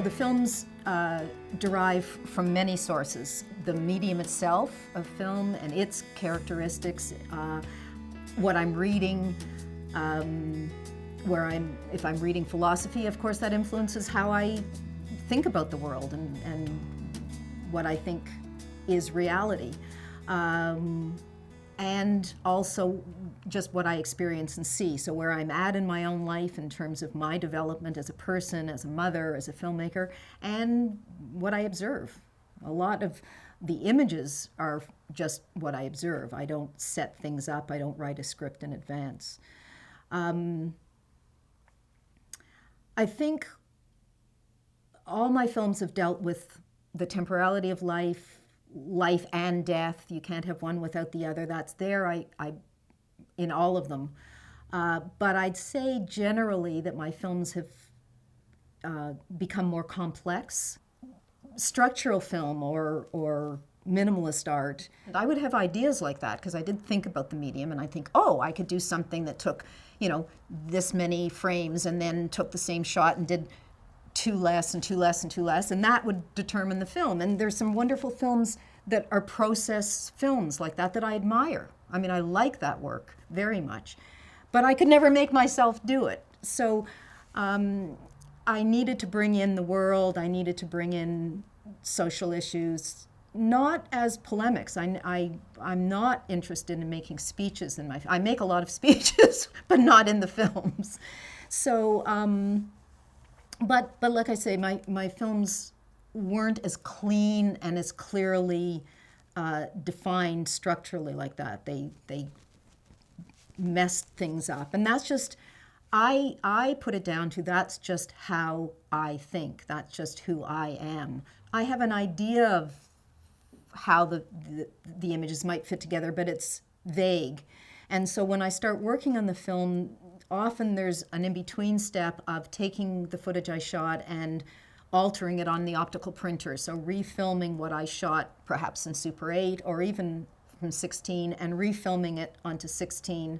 the films derive from many sources. The medium itself of film and its characteristics, what I'm reading, if I'm reading philosophy, of course that influences how I think about the world and what I think is reality. And also just what I experience and see. So where I'm at in my own life in terms of my development as a person, as a mother, as a filmmaker, and what I observe. A lot of the images are just what I observe. I don't set things up, I don't write a script in advance. I think all my films have dealt with the temporality of life and death. You can't have one without the other. That's there in all of them. But I'd say generally that my films have become more complex. Structural film or minimalist art, I would have ideas like that because I did think about the medium and I think, oh, I could do something that took, this many frames and then took the same shot and did two less and two less and two less, and that would determine the film. And there's some wonderful films that are process films like that I admire. I mean, I like that work very much, but I could never make myself do it. So I needed to bring in the world, I needed to bring in social issues, not as polemics. I'm not interested in making speeches in I make a lot of speeches, but not in the films. So, but like I say, my films weren't as clean and as clearly defined structurally like that. They messed things up, and that's just, I put it down to that's just how I think. That's just who I am. I have an idea of how the images might fit together, but it's vague. And so when I start working on the film, often there's an in-between step of taking the footage I shot and altering it on the optical printer. So refilming what I shot perhaps in Super 8 or even from 16 and refilming it onto 16.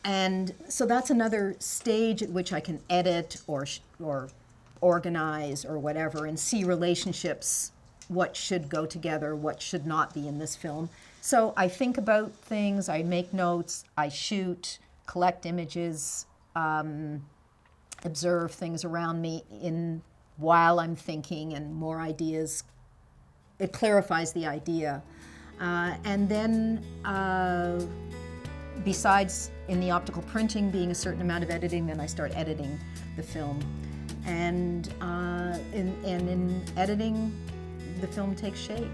And so that's another stage at which I can edit or organize or whatever and see relationships, what should go together, what should not be in this film. So I think about things, I make notes, I shoot, collect images, observe things around me while I'm thinking, and more ideas. It clarifies the idea. And then besides in the optical printing being a certain amount of editing, then I start editing the film. And in editing, the film takes shape.